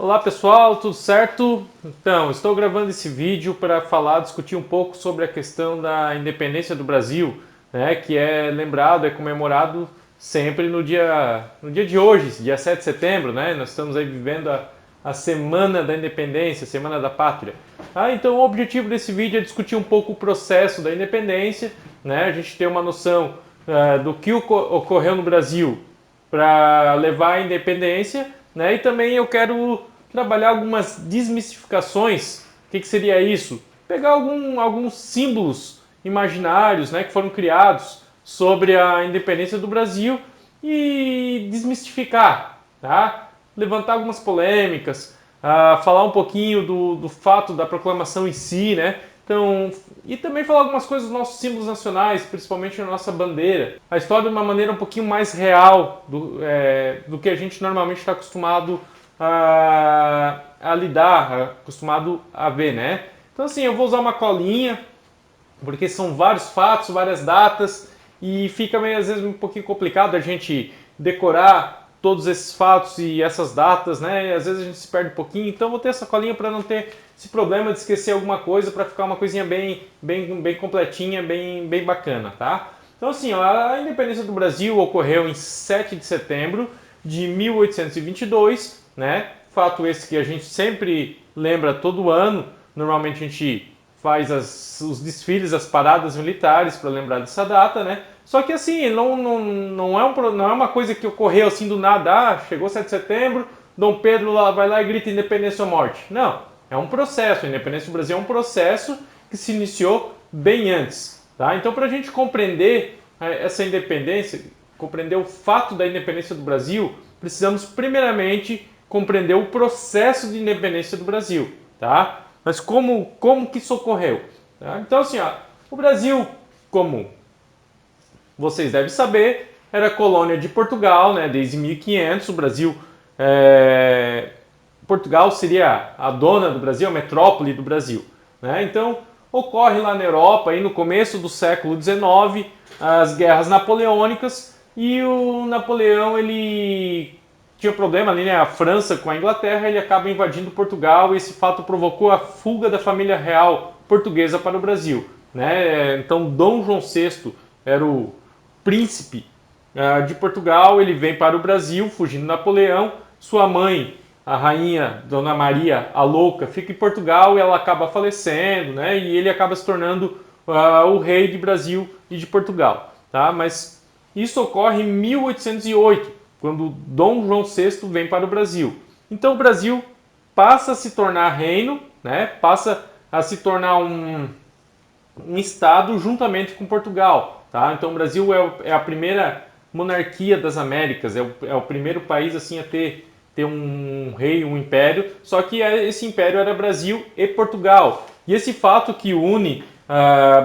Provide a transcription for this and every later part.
Olá pessoal, tudo certo? Então, estou gravando esse vídeo para discutir um pouco sobre a questão da independência do Brasil, né, que é lembrado, é comemorado sempre no dia de hoje, dia 7 de setembro, né? Nós estamos aí vivendo a Semana da Independência, Semana da Pátria. Então o objetivo desse vídeo é discutir um pouco o processo da independência, né? A gente ter uma noção do que ocorreu no Brasil para levar à independência, né? E também eu quero trabalhar algumas desmistificações. O que seria isso? Pegar alguns símbolos imaginários, né, que foram criados sobre a independência do Brasil e desmistificar, tá? Levantar algumas polêmicas, falar um pouquinho do fato da proclamação em si, né? Então, e também falar algumas coisas dos nossos símbolos nacionais, principalmente a nossa bandeira. A história de uma maneira um pouquinho mais real do que a gente normalmente está acostumado a lidar, acostumado a ver, né? Então, assim, eu vou usar uma colinha, porque são vários fatos, várias datas, e fica meio, às vezes, um pouquinho complicado a gente decorar todos esses fatos e essas datas, né? E às vezes a gente se perde um pouquinho, então vou ter essa colinha para não ter esse problema de esquecer alguma coisa, para ficar uma coisinha bem completinha, bem bacana, tá? Então, assim, ó, a independência do Brasil ocorreu em 7 de setembro de 1822, né? Fato esse que a gente sempre lembra todo ano. Normalmente a gente faz os desfiles, as paradas militares para lembrar dessa data, né? Só que assim, não é uma coisa que ocorreu assim do nada. Chegou 7 de setembro, Dom Pedro vai lá e grita independência ou morte. Não, é um processo. A independência do Brasil é um processo que se iniciou bem antes, tá? Então, para a gente compreender essa independência, compreender o fato da independência do Brasil, precisamos primeiramente compreender o processo de independência do Brasil, tá? Mas como que isso ocorreu? Tá? Então, assim, ó, o Brasil, como vocês devem saber, era colônia de Portugal, né? Desde 1500, o Brasil, Portugal seria a dona do Brasil, a metrópole do Brasil, né? Então, ocorre lá na Europa, aí no começo do século XIX, as guerras napoleônicas, e o Napoleão, ele tinha problema ali, né? A França com a Inglaterra, ele acaba invadindo Portugal, e esse fato provocou a fuga da família real portuguesa para o Brasil, né? Então, Dom João VI era o príncipe de Portugal, ele vem para o Brasil, fugindo de Napoleão. Sua mãe, a rainha Dona Maria a Louca, fica em Portugal e ela acaba falecendo, né? E ele acaba se tornando o rei de Brasil e de Portugal, tá? Mas isso ocorre em 1808, quando Dom João VI vem para o Brasil. Então o Brasil passa a se tornar reino, né? Passa a se tornar um estado juntamente com Portugal, tá? Então o Brasil é a primeira monarquia das Américas, é o primeiro país assim a ter um rei, um império, só que esse império era Brasil e Portugal. E esse fato que une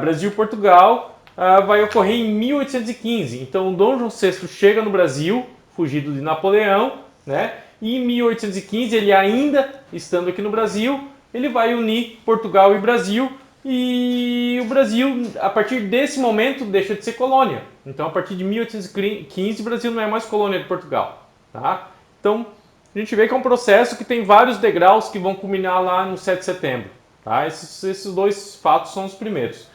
Brasil e Portugal vai ocorrer em 1815. Então Dom João VI chega no Brasil, fugido de Napoleão, né? E em 1815, ele ainda estando aqui no Brasil, ele vai unir Portugal e Brasil. E o Brasil, a partir desse momento, deixa de ser colônia. Então, a partir de 1815, o Brasil não é mais colônia de Portugal, tá? Então, a gente vê que é um processo que tem vários degraus que vão culminar lá no 7 de setembro. Tá? Esses dois fatos são os primeiros.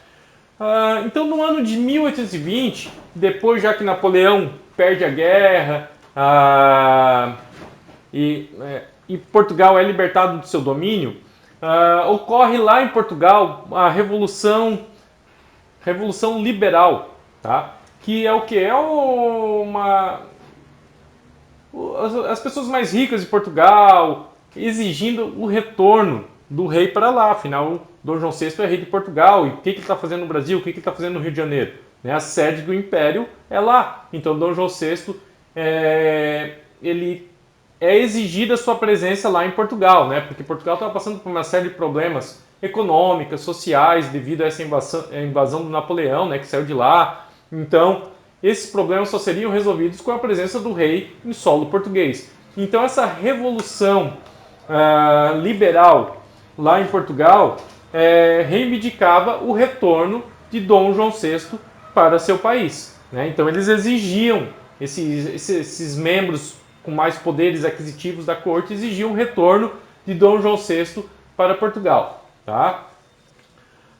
Então, no ano de 1820, depois já que Napoleão perde a guerra e Portugal é libertado do seu domínio, ocorre lá em Portugal a Revolução Liberal, tá? Que é o que? As pessoas mais ricas de Portugal exigindo o retorno do rei para lá. Afinal, Dom João VI é rei de Portugal. E o que ele está fazendo no Brasil? O que ele está fazendo no Rio de Janeiro? A sede do Império é lá. Então, Dom João VI ele é exigida a sua presença lá em Portugal, né? Porque Portugal estava passando por uma série de problemas econômicos, sociais, devido a essa invasão do Napoleão, né? Que saiu de lá. Então, esses problemas só seriam resolvidos com a presença do rei em solo português. Então, essa revolução liberal lá em Portugal reivindicava o retorno de Dom João VI para seu país, né? Então, eles exigiam esses membros com mais poderes aquisitivos da corte, exigiam o retorno de Dom João VI para Portugal. Tá?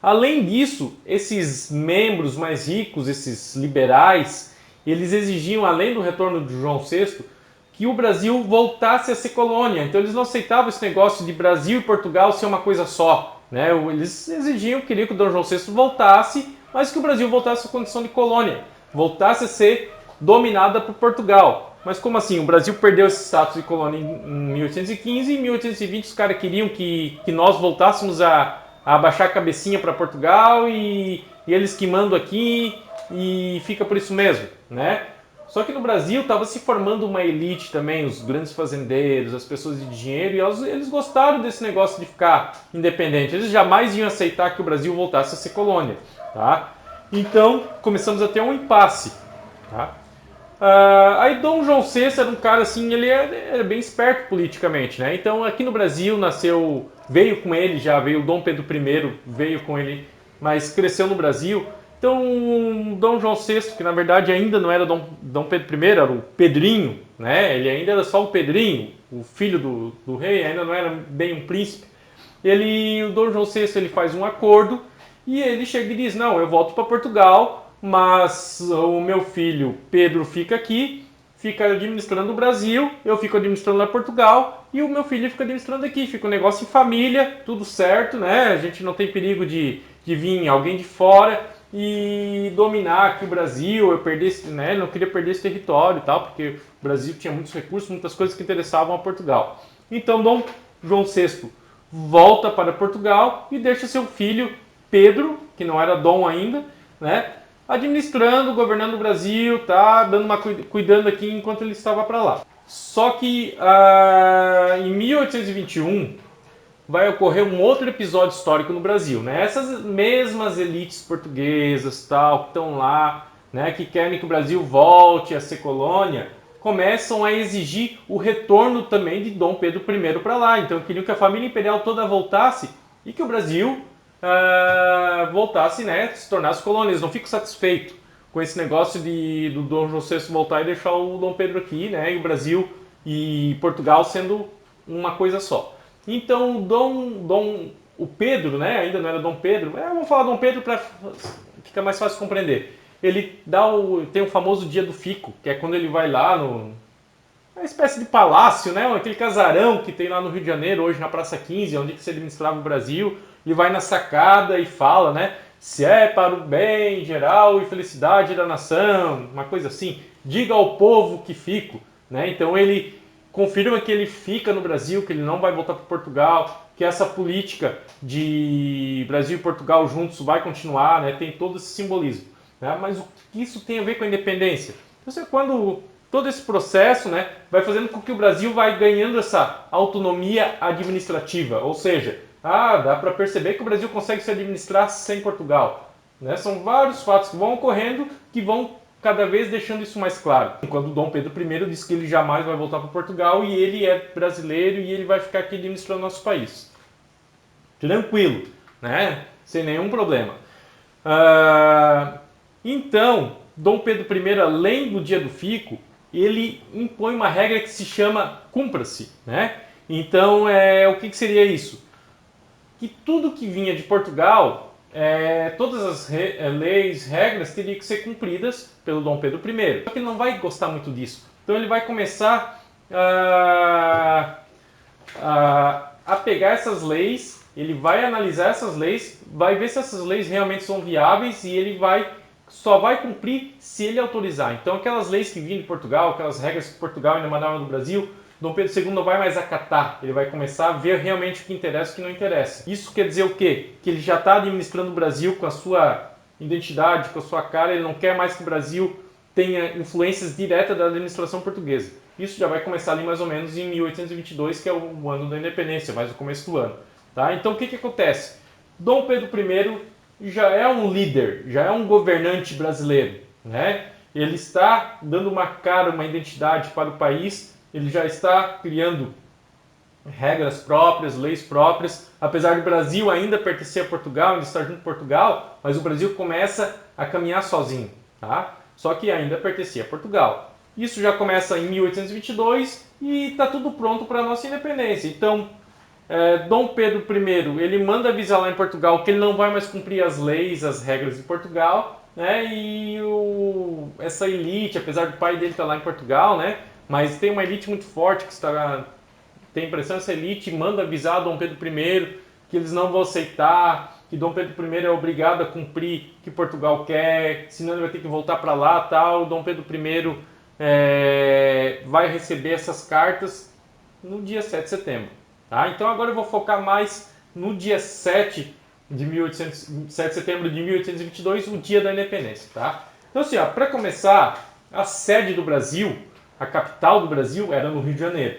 Além disso, esses membros mais ricos, esses liberais, eles exigiam, além do retorno de João VI, que o Brasil voltasse a ser colônia. Então eles não aceitavam esse negócio de Brasil e Portugal ser uma coisa só. Né? Eles exigiam, queriam que o Dom João VI voltasse, mas que o Brasil voltasse à condição de colônia, voltasse a ser dominada por Portugal. Mas como assim? O Brasil perdeu esse status de colônia em 1815 e em 1820 os caras queriam que nós voltássemos a abaixar a cabecinha para Portugal e eles que mandam aqui e fica por isso mesmo, né? Só que no Brasil estava se formando uma elite também, os grandes fazendeiros, as pessoas de dinheiro, e eles gostaram desse negócio de ficar independente. Eles jamais iam aceitar que o Brasil voltasse a ser colônia, tá? Então começamos a ter um impasse, tá? Aí Dom João VI era um cara assim, ele era bem esperto politicamente, né? Então aqui no Brasil veio com ele já, veio o Dom Pedro I, veio com ele, mas cresceu no Brasil. Então Dom João VI, que na verdade ainda não era Dom Pedro I, era o Pedrinho, né? Ele ainda era só o Pedrinho, o filho do rei, ainda não era bem um príncipe. O Dom João VI ele faz um acordo e ele chega e diz, não, eu volto para Portugal, mas o meu filho Pedro fica aqui, fica administrando o Brasil, eu fico administrando lá Portugal e o meu filho fica administrando aqui. Fica um negócio em família, tudo certo, né? A gente não tem perigo de vir alguém de fora e dominar aqui o Brasil, eu perdesse, né? Não queria perder esse território e tal, porque o Brasil tinha muitos recursos, muitas coisas que interessavam a Portugal. Então Dom João VI volta para Portugal e deixa seu filho Pedro, que não era Dom ainda, né? Administrando, governando o Brasil, tá, cuidando aqui enquanto ele estava para lá. Só que em 1821 vai ocorrer um outro episódio histórico no Brasil, né? Essas mesmas elites portuguesas, tal, que estão lá, né, que querem que o Brasil volte a ser colônia, começam a exigir o retorno também de Dom Pedro I para lá. Então queriam que a família imperial toda voltasse e que o Brasil voltasse, né, se tornasse colônia. Eles não ficam satisfeitos com esse negócio do Dom João VI voltar e deixar o Dom Pedro aqui, né, e o Brasil e Portugal sendo uma coisa só. Então o Pedro, né, ainda não era Dom Pedro, vamos falar Dom Pedro para ficar mais fácil de compreender. Ele tem o famoso dia do fico, que é quando ele vai lá uma espécie de palácio, né, aquele casarão que tem lá no Rio de Janeiro, hoje na Praça 15, onde se administrava o Brasil. Ele vai na sacada e fala, né, se é para o bem geral e felicidade da nação, uma coisa assim, diga ao povo que fico, né? Então ele confirma que ele fica no Brasil, que ele não vai voltar para Portugal, que essa política de Brasil e Portugal juntos vai continuar, né? Tem todo esse simbolismo, né? Mas o que isso tem a ver com a independência? Então, quando todo esse processo, né, vai fazendo com que o Brasil vai ganhando essa autonomia administrativa, ou seja, dá para perceber que o Brasil consegue se administrar sem Portugal, né? São vários fatos que vão ocorrendo que vão cada vez deixando isso mais claro. Quando Dom Pedro I disse que ele jamais vai voltar para Portugal e ele é brasileiro e ele vai ficar aqui administrando nosso país. Tranquilo, né? Sem nenhum problema. Então, Dom Pedro I, além do dia do fico, ele impõe uma regra que se chama cumpra-se, né? Então, o que seria isso? Que tudo que vinha de Portugal, todas as leis, regras, teriam que ser cumpridas pelo Dom Pedro I. Só que ele não vai gostar muito disso. Então ele vai começar a pegar essas leis, ele vai analisar essas leis, vai ver se essas leis realmente são viáveis e ele só vai cumprir se ele autorizar. Então aquelas leis que vinham de Portugal, aquelas regras que Portugal ainda mandava no Brasil, Dom Pedro II não vai mais acatar, ele vai começar a ver realmente o que interessa e o que não interessa. Isso quer dizer o quê? Que ele já está administrando o Brasil com a sua identidade, com a sua cara, ele não quer mais que o Brasil tenha influências diretas da administração portuguesa. Isso já vai começar ali mais ou menos em 1822, que é o ano da independência, mais o começo do ano. Tá? Então o que acontece? Dom Pedro I já é um líder, já é um governante brasileiro, né? Ele está dando uma cara, uma identidade para o país. Ele já está criando regras próprias, leis próprias. Apesar do Brasil ainda pertencer a Portugal, ainda estar junto com Portugal, mas o Brasil começa a caminhar sozinho, tá? Só que ainda pertencia a Portugal. Isso já começa em 1822 e está tudo pronto para a nossa independência. Então, Dom Pedro I, ele manda avisar lá em Portugal que ele não vai mais cumprir as leis, as regras de Portugal, né? E essa elite, apesar do pai dele estar lá em Portugal, né? Mas tem uma elite muito forte que está, tem impressão, essa elite manda avisar Dom Pedro I que eles não vão aceitar, que Dom Pedro I é obrigado a cumprir o que Portugal quer, senão ele vai ter que voltar para lá, tal. Dom Pedro I vai receber essas cartas no dia 7 de setembro. Tá? Então agora eu vou focar mais no dia 7 de setembro de 1822, o dia da independência. Tá? Então assim, para começar, a sede do Brasil, a capital do Brasil era no Rio de Janeiro.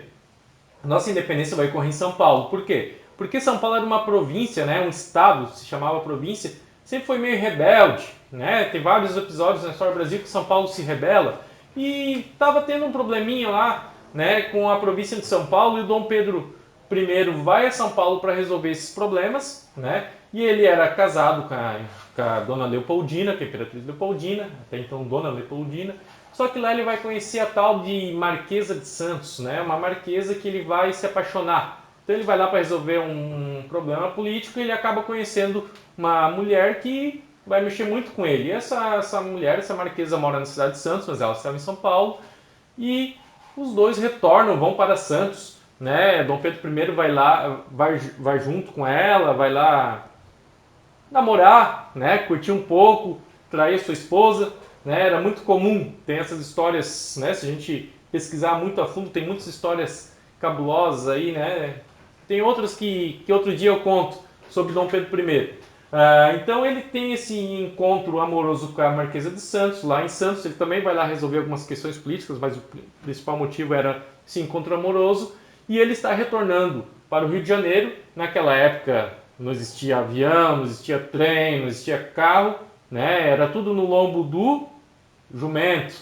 A nossa independência vai ocorrer em São Paulo. Por quê? Porque São Paulo era uma província, né? Um estado, se chamava província, sempre foi meio rebelde. Né? Tem vários episódios na história do Brasil que São Paulo se rebela. E estava tendo um probleminha lá, né, com a província de São Paulo, e o Dom Pedro I vai a São Paulo para resolver esses problemas, né? E ele era casado com a Dona Leopoldina, que é a Imperatriz Leopoldina, até então Dona Leopoldina. Só que lá ele vai conhecer a tal de Marquesa de Santos, né? Uma marquesa que ele vai se apaixonar. Então ele vai lá para resolver um problema político e ele acaba conhecendo uma mulher que vai mexer muito com ele. E essa mulher, essa marquesa, mora na cidade de Santos, mas ela estava em São Paulo. E os dois retornam, vão para Santos, né? Dom Pedro I vai lá, vai junto com ela, vai lá namorar, né? Curtir um pouco, trair sua esposa, né? Era muito comum, tem essas histórias, né? Se a gente pesquisar muito a fundo, tem muitas histórias cabulosas aí, né? Tem outras que outro dia eu conto sobre Dom Pedro I. Então ele tem esse encontro amoroso com a Marquesa de Santos, lá em Santos. Ele também vai lá resolver algumas questões políticas, mas o principal motivo era esse encontro amoroso. E ele está retornando para o Rio de Janeiro. Naquela época não existia avião, não existia trem, não existia carro, né? Era tudo no lombo do jumento.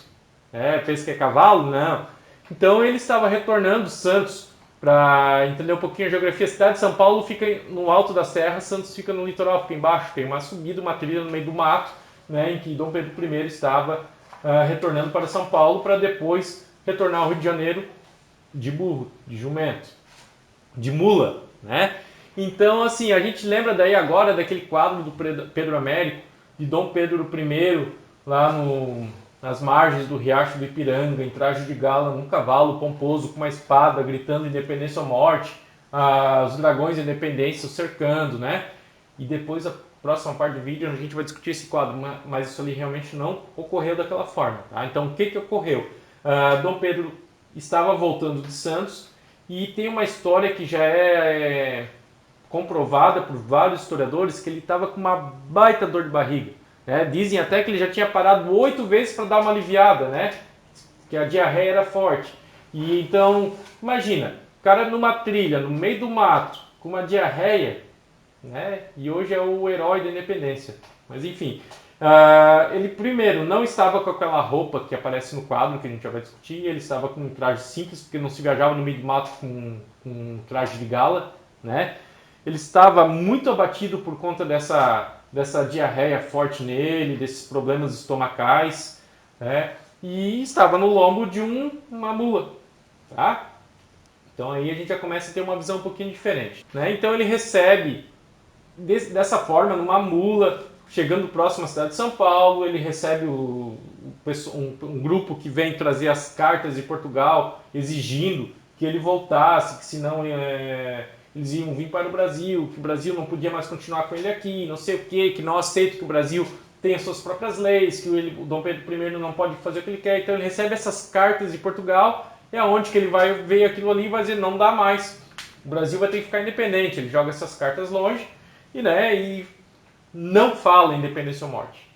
Pensa que é cavalo? Não. Então ele estava retornando Santos. Para entender um pouquinho a geografia, a cidade de São Paulo fica no alto da serra, Santos fica no litoral, fica embaixo, tem uma subida, uma trilha no meio do mato, né, em que Dom Pedro I estava retornando para São Paulo para depois retornar ao Rio de Janeiro de burro, de jumento, de mula, né? Então, assim, a gente lembra daí agora daquele quadro do Pedro Américo, de Dom Pedro I, lá nas margens do Riacho do Ipiranga, em traje de gala, num cavalo pomposo, com uma espada, gritando independência ou morte, os dragões da independência o cercando, né? E depois, a próxima parte do vídeo, a gente vai discutir esse quadro, mas isso ali realmente não ocorreu daquela forma, tá? Então, o que ocorreu? Dom Pedro estava voltando de Santos e tem uma história que já é comprovada por vários historiadores, que ele estava com uma baita dor de barriga. Dizem até que ele já tinha parado 8 vezes para dar uma aliviada, né? Que a diarreia era forte. E então, imagina, o cara numa trilha, no meio do mato, com uma diarreia, né? E hoje é o herói da independência. Mas enfim, ele primeiro não estava com aquela roupa que aparece no quadro, que a gente já vai discutir, ele estava com um traje simples, porque não se viajava no meio do mato com um traje de gala, né? Ele estava muito abatido por conta dessa diarreia forte nele, desses problemas estomacais, né? E estava no lombo de uma mula, tá? Então aí a gente já começa a ter uma visão um pouquinho diferente, né? Então ele recebe dessa forma, numa mula, chegando próximo à cidade de São Paulo, ele recebe um grupo que vem trazer as cartas de Portugal, exigindo que ele voltasse, que senão eles iam vir para o Brasil, que o Brasil não podia mais continuar com ele aqui, não sei o que não aceita que o Brasil tenha suas próprias leis, que o Dom Pedro I não pode fazer o que ele quer. Então ele recebe essas cartas de Portugal, é onde que ele vai ver aquilo ali e vai dizer, não dá mais, o Brasil vai ter que ficar independente. Ele joga essas cartas longe e não fala independência ou morte.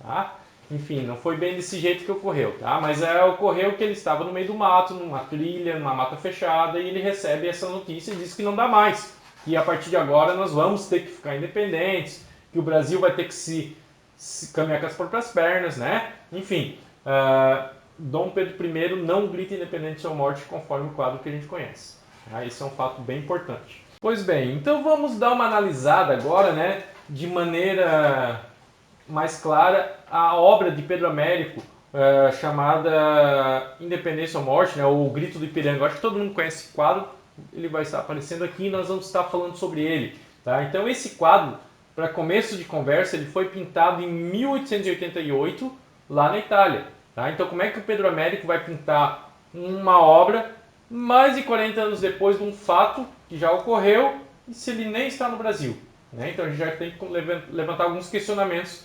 Tá? Enfim, não foi bem desse jeito que ocorreu, tá? Mas ocorreu que ele estava no meio do mato, numa trilha, numa mata fechada, e ele recebe essa notícia e diz que não dá mais, que a partir de agora nós vamos ter que ficar independentes, que o Brasil vai ter que se caminhar com as próprias pernas, né? Enfim, Dom Pedro I não grita independência ou morte conforme o quadro que a gente conhece. Tá? Isso é um fato bem importante. Pois bem, então vamos dar uma analisada agora, né, de maneira mais clara, a obra de Pedro Américo, chamada Independência ou Morte, né, ou O Grito do Ipiranga. Eu acho que todo mundo conhece esse quadro, ele vai estar aparecendo aqui e nós vamos estar falando sobre ele. Tá? Então esse quadro, para começo de conversa, ele foi pintado em 1888 lá na Itália. Tá? Então como é que o Pedro Américo vai pintar uma obra mais de 40 anos depois de um fato que já ocorreu e se ele nem está no Brasil? Né? Então a gente já tem que levantar alguns questionamentos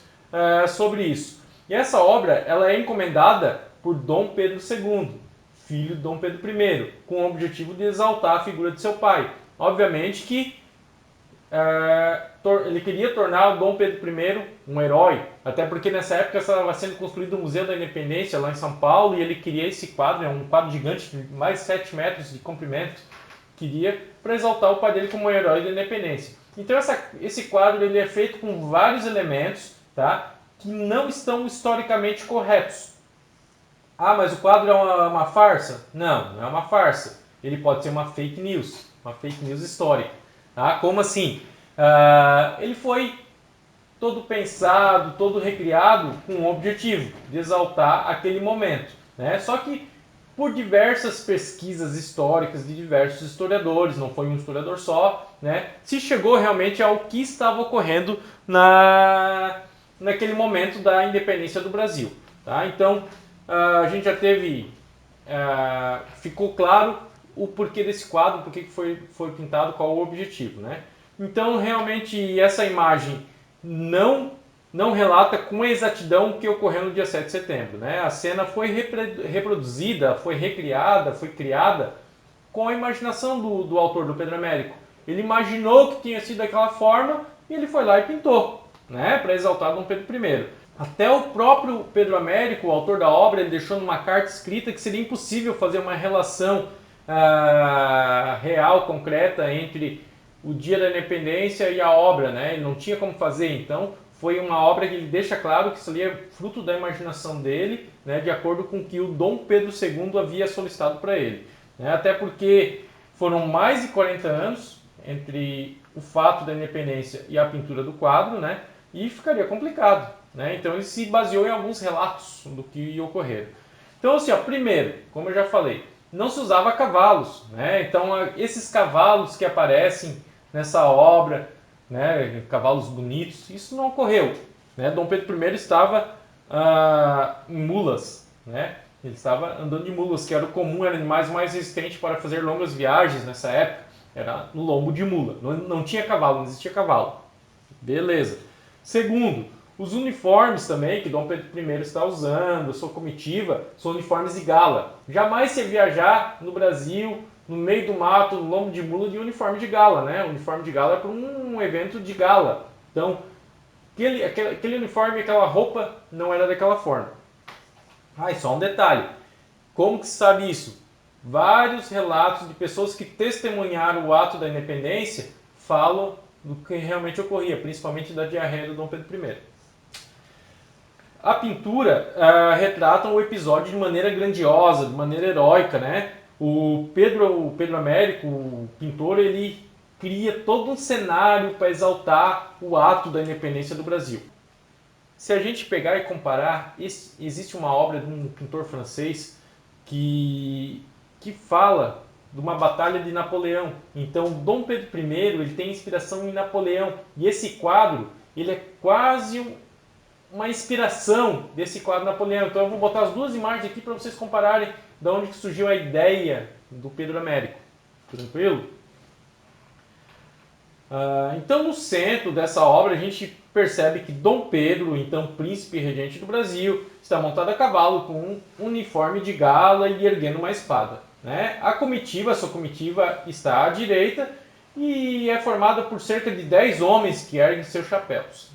sobre isso. E essa obra ela é encomendada por Dom Pedro II, filho de Dom Pedro I, com o objetivo de exaltar a figura de seu pai. Obviamente que ele queria tornar o Dom Pedro I um herói, até porque nessa época estava sendo construído o Museu da Independência lá em São Paulo e ele queria esse quadro, é um quadro gigante de mais de 7 metros de comprimento, queria para exaltar o pai dele como um herói da independência. Então esse quadro ele é feito com vários elementos, tá, que não estão historicamente corretos. Ah, mas o quadro é uma farsa? Não, não é uma farsa. Ele pode ser uma fake news histórica. Tá? Como assim? Ele foi todo pensado, todo recriado com o objetivo de exaltar aquele momento. Né? Só que por diversas pesquisas históricas de diversos historiadores, não foi um historiador só, né? Se chegou realmente ao que estava ocorrendo naquele momento da independência do Brasil. Tá? Então, a gente já teve, ficou claro o porquê desse quadro, porquê que foi pintado, qual o objetivo. Né? Então, realmente, essa imagem não relata com exatidão o que ocorreu no dia 7 de setembro. Né? A cena foi reproduzida, foi recriada, foi criada com a imaginação do autor, do Pedro Américo. Ele imaginou que tinha sido daquela forma e ele foi lá e pintou, né? Para exaltar Dom Pedro I. Até o próprio Pedro Américo, o autor da obra, ele deixou numa carta escrita que seria impossível fazer uma relação real, concreta, entre o dia da independência e a obra, né? Ele não tinha como fazer, então foi uma obra que ele deixa claro que isso ali é fruto da imaginação dele, né, de acordo com o que o Dom Pedro II havia solicitado para ele. Né? Até porque foram mais de 40 anos entre o fato da independência e a pintura do quadro, né, e ficaria complicado. Né? Então ele se baseou em alguns relatos do que ocorreram. Então, assim, primeiro, como eu já falei, não se usava cavalos. Né? Então, esses cavalos que aparecem nessa obra, né, cavalos bonitos, isso não ocorreu. Né? Dom Pedro I estava em mulas, né? Ele estava andando de mulas, que era o comum, era o animais mais resistentes para fazer longas viagens nessa época, era no lombo de mula, não tinha cavalo, não existia cavalo. Beleza. Segundo, os uniformes também que Dom Pedro I está usando, a sua comitiva, são uniformes de gala. Jamais se viajar no Brasil, no meio do mato, no lombo de mula, de uniforme de gala, né? O uniforme de gala é para um evento de gala. Então, aquele uniforme, aquela roupa não era daquela forma. E só um detalhe. Como que se sabe isso? Vários relatos de pessoas que testemunharam o ato da independência falam do que realmente ocorria, principalmente da diarreia do Dom Pedro I. A pintura retrata o episódio de maneira grandiosa, de maneira heróica, né? O Pedro Américo, o pintor, ele cria todo um cenário para exaltar o ato da independência do Brasil. Se a gente pegar e comparar, existe uma obra de um pintor francês que fala de uma batalha de Napoleão. Então, Dom Pedro I ele tem inspiração em Napoleão. E esse quadro ele é quase uma inspiração desse quadro Napoleão. Então, eu vou botar as duas imagens aqui para vocês compararem de onde que surgiu a ideia do Pedro Américo. Tranquilo? Então, no centro dessa obra, a gente percebe que Dom Pedro, então príncipe regente do Brasil, está montado a cavalo com um uniforme de gala e erguendo uma espada. Né? A sua comitiva está à direita e é formada por cerca de 10 homens que erguem seus chapéus.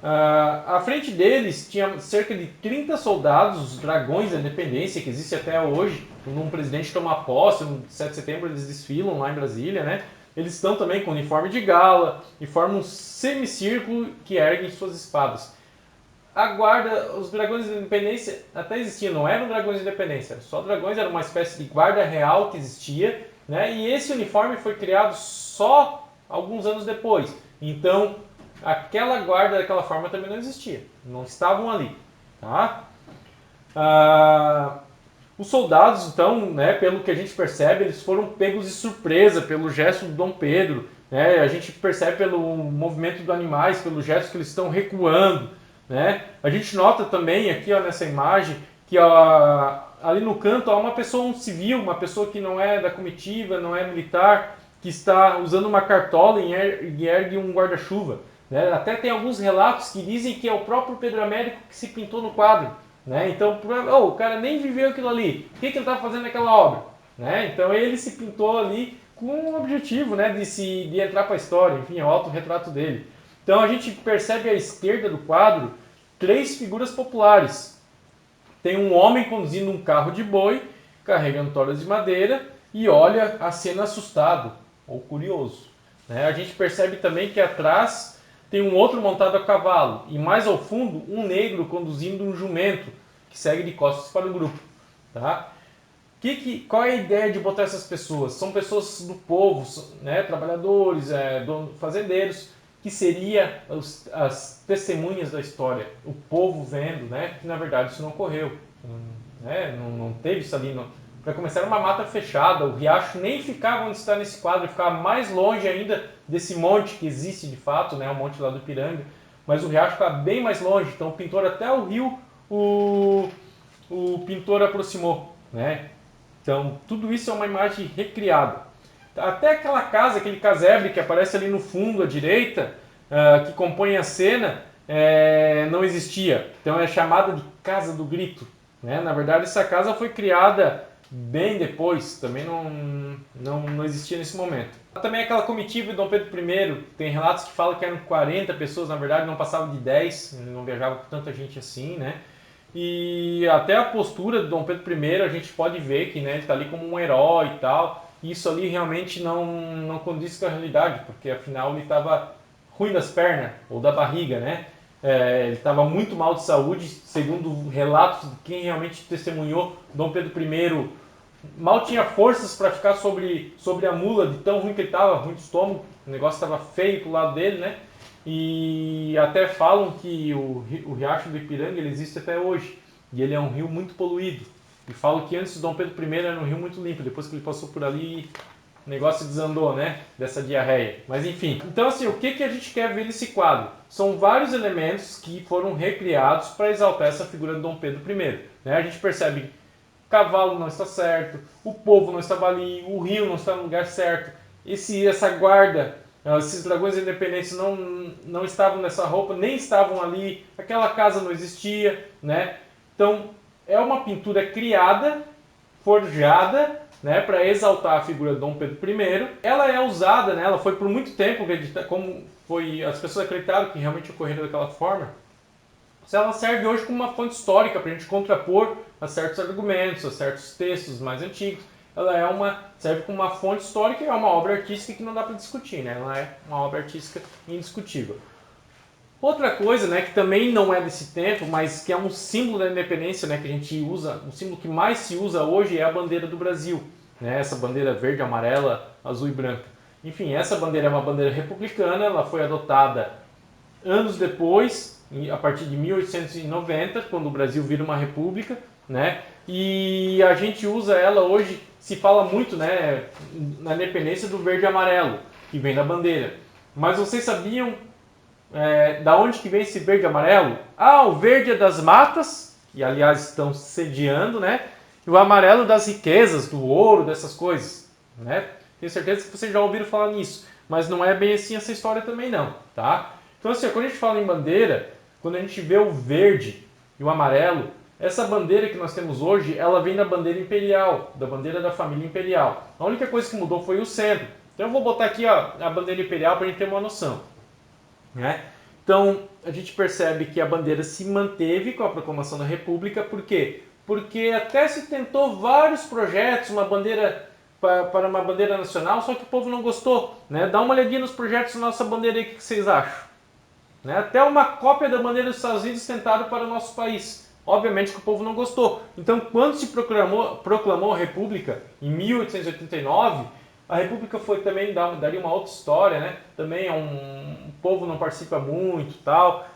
À frente deles tinha cerca de 30 soldados, os dragões da independência, que existe até hoje. Quando um presidente toma posse, no 7 de setembro eles desfilam lá em Brasília, né? Eles estão também com uniforme de gala e formam um semicírculo que erguem suas espadas. A guarda, os dragões da independência até existiam, não eram dragões da independência, só dragões, era uma espécie de guarda real que existia, né? E esse uniforme foi criado só alguns anos depois. Então, aquela guarda daquela forma também não existia, não estavam ali. Tá? Os soldados, então, né, pelo que a gente percebe, eles foram pegos de surpresa pelo gesto do Dom Pedro. Né? A gente percebe pelo movimento dos animais, pelo gesto que eles estão recuando. Né? A gente nota também aqui, ó, nessa imagem que ali no canto há uma pessoa, um civil, uma pessoa que não é da comitiva, não é militar, que está usando uma cartola e ergue um guarda-chuva. Né? Até tem alguns relatos que dizem que é o próprio Pedro Américo que se pintou no quadro. Né? Então, o cara nem viveu aquilo ali. O que ele estava fazendo naquela obra? Né? Então ele se pintou ali com o objetivo, né, de entrar para a história. Enfim, é o autorretrato dele. Então a gente percebe à esquerda do quadro 3 figuras populares. Tem um homem conduzindo um carro de boi, carregando toras de madeira, e olha a cena assustado ou curioso. Né? A gente percebe também que atrás tem um outro montado a cavalo, e mais ao fundo um negro conduzindo um jumento, que segue de costas para o grupo. Tá? Qual é a ideia de botar essas pessoas? São pessoas do povo, né? Trabalhadores, fazendeiros, que seria as testemunhas da história, o povo vendo, né? Que na verdade isso não ocorreu, né? Não teve isso ali. Para começar, era uma mata fechada, o riacho nem ficava onde está nesse quadro, ficava mais longe ainda desse monte que existe de fato, né? O monte lá do Ipiranga, mas o riacho ficava bem mais longe, então o pintor até o rio, o pintor aproximou, né? Então, tudo isso é uma imagem recriada. Até aquela casa, aquele casebre que aparece ali no fundo à direita, que compõe a cena, não existia. Então é chamada de Casa do Grito. Né? Na verdade, essa casa foi criada bem depois, também não existia nesse momento. Também aquela comitiva de Dom Pedro I, tem relatos que falam que eram 40 pessoas, na verdade não passavam de 10, não viajava com tanta gente assim, né? E até a postura de Dom Pedro I a gente pode ver que, né, ele está ali como um herói e tal. E isso ali realmente não condiz com a realidade, porque afinal ele estava ruim das pernas ou da barriga, né? Ele estava muito mal de saúde, segundo relatos de quem realmente testemunhou. Dom Pedro I mal tinha forças para ficar sobre a mula, de tão ruim que ele estava, ruim de estômago, o negócio estava feio pro lado dele, né? E até falam que o Riacho do Ipiranga ele existe até hoje, e ele é um rio muito poluído. E falam que antes de Dom Pedro I era um rio muito limpo, depois que ele passou por ali, o negócio desandou, né? Dessa diarreia. Mas enfim. Então assim, o que a gente quer ver nesse quadro? São vários elementos que foram recriados para exaltar essa figura de Dom Pedro I. Né? A gente percebe que o cavalo não está certo, o povo não estava ali, o rio não está no lugar certo, essa guarda, esses dragões independentes não estavam nessa roupa, nem estavam ali, aquela casa não existia, né? Então é uma pintura criada, forjada, né, para exaltar a figura de Dom Pedro I. Ela é usada, né, ela foi por muito tempo, como foi, as pessoas acreditaram que realmente ocorreu daquela forma. Ela serve hoje como uma fonte histórica para a gente contrapor a certos argumentos, a certos textos mais antigos. Ela serve como uma fonte histórica e é uma obra artística que não dá para discutir, né? Ela é uma obra artística indiscutível. Outra coisa, né, que também não é desse tempo, mas que é um símbolo da independência, né, que a gente usa, o símbolo que mais se usa hoje é a bandeira do Brasil, né? Essa bandeira verde, amarela, azul e branca. Enfim, essa bandeira é uma bandeira republicana, ela foi adotada anos depois, a partir de 1890, quando o Brasil vira uma república, né? E a gente usa ela hoje, se fala muito, né, na independência do verde e amarelo, que vem da bandeira. Mas vocês sabiam da onde que vem esse verde e amarelo? O verde é das matas, que aliás estão sediando, né? E o amarelo das riquezas, do ouro, dessas coisas, né? Tenho certeza que vocês já ouviram falar nisso, mas não é bem assim essa história também não, tá? Então assim, quando a gente fala em bandeira, quando a gente vê o verde e o amarelo, essa bandeira que nós temos hoje, ela vem da bandeira imperial, da bandeira da família imperial. A única coisa que mudou foi o centro. Então eu vou botar aqui a bandeira imperial para a gente ter uma noção. Né? Então a gente percebe que a bandeira se manteve com a proclamação da República, por quê? Porque até se tentou vários projetos, uma bandeira para uma bandeira nacional, só que o povo não gostou. Né? Dá uma olhadinha nos projetos da nossa bandeira aí, o que vocês acham? Né? Até uma cópia da bandeira dos Estados Unidos tentaram para o nosso país. Obviamente que o povo não gostou. Então, quando se proclamou a República, em 1889, a República foi também, daria uma outra história, né? Também o povo não participa muito, tal.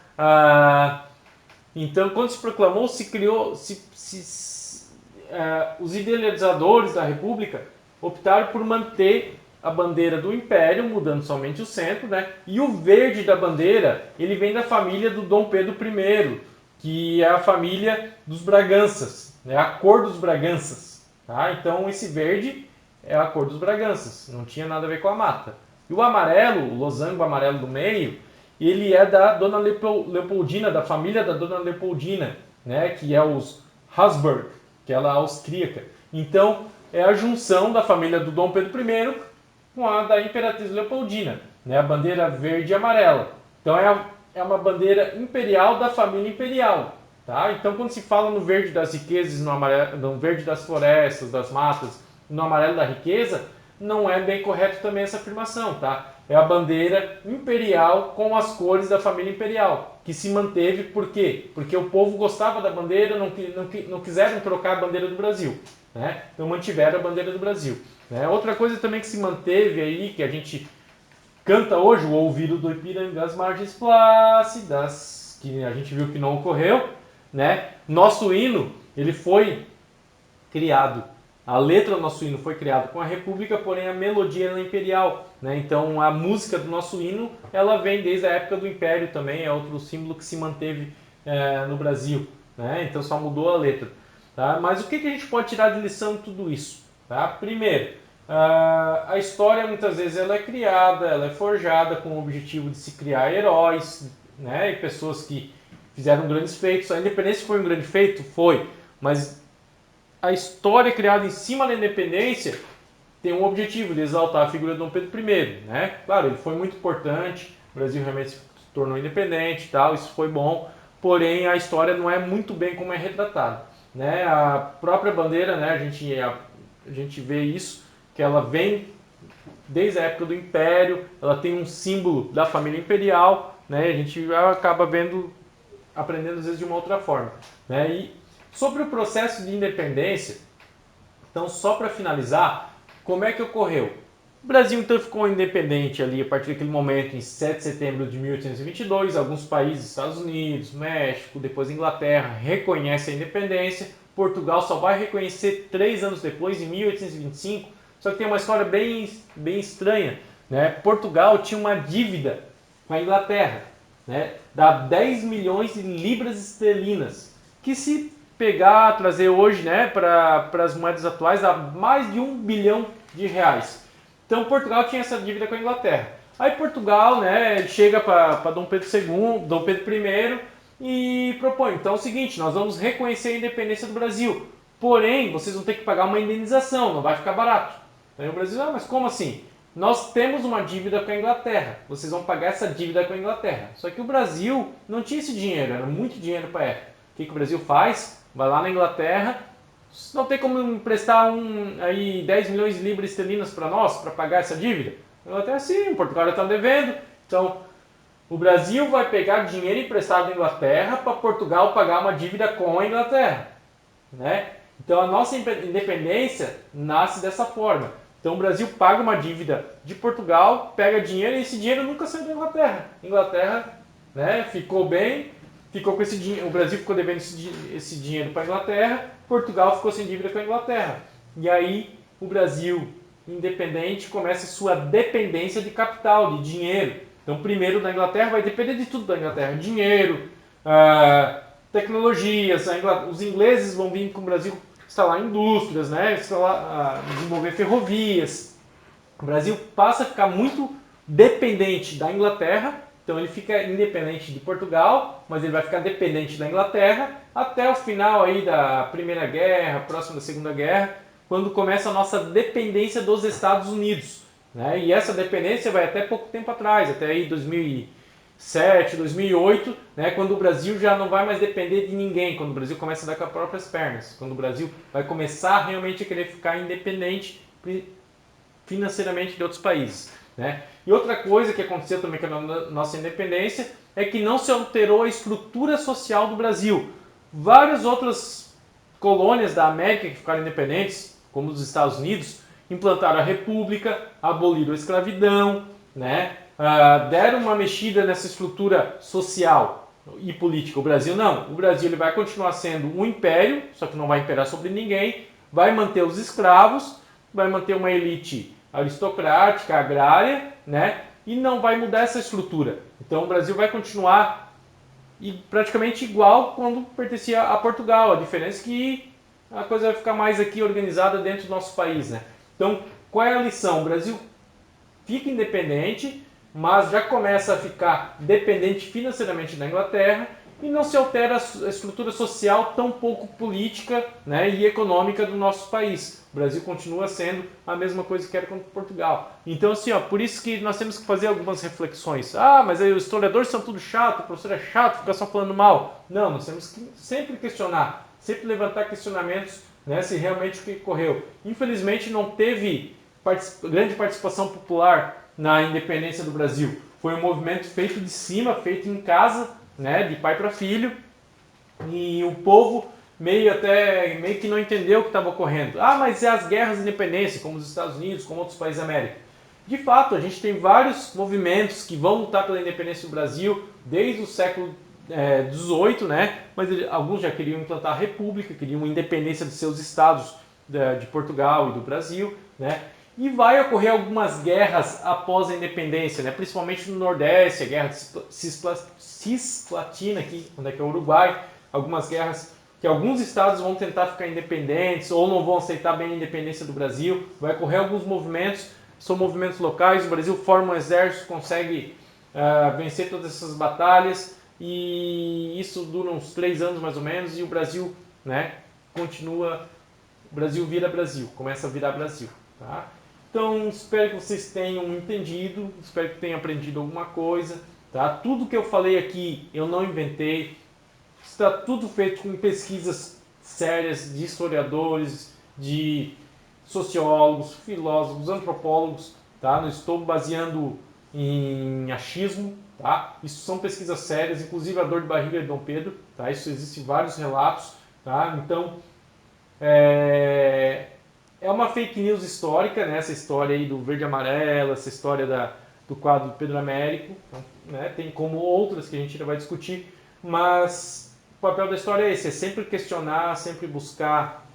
Então, quando se proclamou, se criou, os idealizadores da República optaram por manter a bandeira do Império, mudando somente o centro, né? E o verde da bandeira, ele vem da família do Dom Pedro I, que é a família dos Braganças, né? A cor dos Braganças, tá? Então esse verde é a cor dos Braganças, não tinha nada a ver com a mata. E o amarelo, o losango amarelo do meio, ele é da Dona Leopoldina, da família da Dona Leopoldina, né? Que é os Habsburg, que ela é austríaca. Então é a junção da família do Dom Pedro I com a da Imperatriz Leopoldina, né? A bandeira verde e amarela. Então é uma bandeira imperial da família imperial. Tá? Então, quando se fala no verde das riquezas, no verde das florestas, das matas, no amarelo da riqueza, não é bem correto também essa afirmação. Tá? É a bandeira imperial com as cores da família imperial, que se manteve por quê? Porque o povo gostava da bandeira, não quiseram trocar a bandeira do Brasil. Né? Então mantiveram a bandeira do Brasil. Né? Outra coisa também que se manteve aí, que a gente canta hoje, o ouvido do Ipiranga, as margens plácidas, que a gente viu que não ocorreu, né? Nosso hino, ele foi criado, a letra do nosso hino foi criada com a República, porém a melodia é imperial, né? Então a música do nosso hino, ela vem desde a época do Império também, é outro símbolo que se manteve no Brasil, né? Então só mudou a letra, tá? Mas o que a gente pode tirar de lição de tudo isso? Tá? Primeiro, a história muitas vezes ela é criada, ela é forjada com o objetivo de se criar heróis, né? E pessoas que fizeram grandes feitos. A independência foi um grande feito? Foi. Mas a história criada em cima da independência tem um objetivo de exaltar a figura de Dom Pedro I. Né? Claro, ele foi muito importante, o Brasil realmente se tornou independente, tal, isso foi bom, porém a história não é muito bem como é retratada. Né? A própria bandeira, né, a gente vê isso, que ela vem desde a época do Império, ela tem um símbolo da família imperial, né? A gente acaba aprendendo às vezes de uma outra forma. Né? E sobre o processo de independência, então só para finalizar, como é que ocorreu? O Brasil então ficou independente ali a partir daquele momento, em 7 de setembro de 1822. Alguns países, Estados Unidos, México, depois Inglaterra, reconhecem a independência. Portugal só vai reconhecer 3 anos depois, em 1825. Só que tem uma história bem estranha. Né? Portugal tinha uma dívida com a Inglaterra, né? Dá 10 milhões de libras esterlinas, que se pegar, trazer hoje, né, para as moedas atuais, dá mais de 1 bilhão de reais. Então Portugal tinha essa dívida com a Inglaterra. Aí Portugal, né, chega para Dom Pedro II, Dom Pedro I e propõe, então é o seguinte, nós vamos reconhecer a independência do Brasil, porém vocês vão ter que pagar uma indenização, não vai ficar barato. Aí o Brasil, mas como assim? Nós temos uma dívida com a Inglaterra, vocês vão pagar essa dívida com a Inglaterra. Só que o Brasil não tinha esse dinheiro, era muito dinheiro para a época. O que o Brasil faz? Vai lá na Inglaterra, não tem como emprestar aí 10 milhões de libras esterlinas para nós, para pagar essa dívida? A Inglaterra, sim, Portugal já está devendo. Então, o Brasil vai pegar dinheiro emprestado da Inglaterra para Portugal pagar uma dívida com a Inglaterra. Né? Então, a nossa independência nasce dessa forma. Então o Brasil paga uma dívida de Portugal, pega dinheiro e esse dinheiro nunca saiu da Inglaterra. A Inglaterra, né, ficou bem, ficou com esse dinheiro, o Brasil ficou devendo esse dinheiro para a Inglaterra, Portugal ficou sem dívida com a Inglaterra. E aí o Brasil, independente, começa a sua dependência de capital, de dinheiro. Então primeiro da Inglaterra vai depender de tudo da Inglaterra, dinheiro, tecnologias, os ingleses vão vir com o Brasil instalar indústrias, né? Desenvolver ferrovias. O Brasil passa a ficar muito dependente da Inglaterra, então ele fica independente de Portugal, mas ele vai ficar dependente da Inglaterra até o final aí da Primeira Guerra, próximo da Segunda Guerra, quando começa a nossa dependência dos Estados Unidos. Né? E essa dependência vai até pouco tempo atrás, até aí 2007, 2008, né, quando o Brasil já não vai mais depender de ninguém, quando o Brasil começa a dar com as próprias pernas, quando o Brasil vai começar realmente a querer ficar independente financeiramente de outros países. Né? E outra coisa que aconteceu também com a nossa independência é que não se alterou a estrutura social do Brasil. Várias outras colônias da América que ficaram independentes, como os Estados Unidos, implantaram a república, aboliram a escravidão, né? Deram uma mexida nessa estrutura social. e política. O Brasil não. O Brasil ele vai continuar sendo um império, só que não vai imperar sobre ninguém, vai manter os escravos, vai manter uma elite aristocrática, agrária, né? E não vai mudar essa estrutura. Então o Brasil vai continuar praticamente igual quando pertencia a Portugal. A diferença é que a coisa vai ficar mais aqui organizada dentro do nosso país, né? Então, qual é a lição? O Brasil fica independente, mas já começa a ficar dependente financeiramente da Inglaterra e não se altera a estrutura social, tão pouco política, né, e econômica do nosso país. O Brasil continua sendo a mesma coisa que era com Portugal. Então, assim, ó, por isso que nós temos que fazer algumas reflexões. Ah, mas aí os historiadores são tudo chato, o professor é chato, fica só falando mal. Não, nós temos que sempre questionar, sempre levantar questionamentos, né, se realmente o que ocorreu. Infelizmente não teve grande participação popular na independência do Brasil. Foi um movimento feito de cima, feito em casa, né, de pai para filho, e o povo meio que não entendeu o que estava ocorrendo. Ah, mas é as guerras de independência, como os Estados Unidos, como outros países da América. De fato, a gente tem vários movimentos que vão lutar pela independência do Brasil desde o século XVIII, né? Mas alguns já queriam implantar a república, queriam a independência de seus estados, de Portugal e do Brasil, né? E vai ocorrer algumas guerras após a independência, né? Principalmente no Nordeste, a guerra de Cisplatina, aqui, onde é que é o Uruguai, algumas guerras que alguns estados vão tentar ficar independentes ou não vão aceitar bem a independência do Brasil. Vai ocorrer alguns movimentos, são movimentos locais, o Brasil forma um exército, consegue vencer todas essas batalhas e isso dura uns 3 anos mais ou menos e o Brasil, né, continua, o Brasil vira Brasil, começa a virar Brasil, tá? Então, espero que vocês tenham entendido, espero que tenham aprendido alguma coisa, tá? Tudo que eu falei aqui eu não inventei, está tudo feito com pesquisas sérias de historiadores, de sociólogos, filósofos, antropólogos, tá? Não estou baseando em achismo, tá? Isso são pesquisas sérias, inclusive a dor de barriga de Dom Pedro, tá? Isso existe vários relatos, tá? Então, é uma fake news histórica, né? Essa história aí do verde e amarelo, essa história do quadro do Pedro Américo, né? Tem como outras que a gente ainda vai discutir, mas o papel da história é esse, é sempre questionar, sempre buscar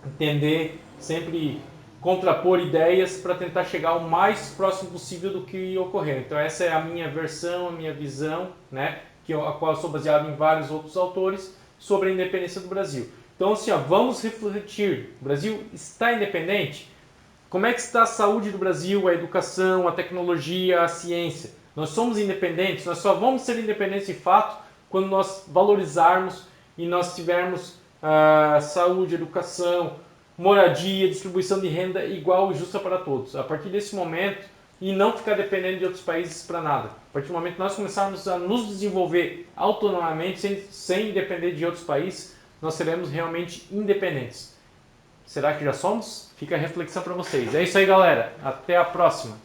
entender, sempre contrapor ideias para tentar chegar o mais próximo possível do que ocorreu. Então essa é a minha versão, a minha visão, né? A qual eu sou baseado em vários outros autores sobre a independência do Brasil. Então, assim, ó, vamos refletir. O Brasil está independente? Como é que está a saúde do Brasil, a educação, a tecnologia, a ciência? Nós somos independentes, nós só vamos ser independentes de fato quando nós valorizarmos e nós tivermos saúde, educação, moradia, distribuição de renda igual e justa para todos. A partir desse momento, e não ficar dependendo de outros países para nada. A partir do momento que nós começarmos a nos desenvolver autonomamente, sem depender de outros países, nós seremos realmente independentes. Será que já somos? Fica a reflexão para vocês. É isso aí, galera. Até a próxima.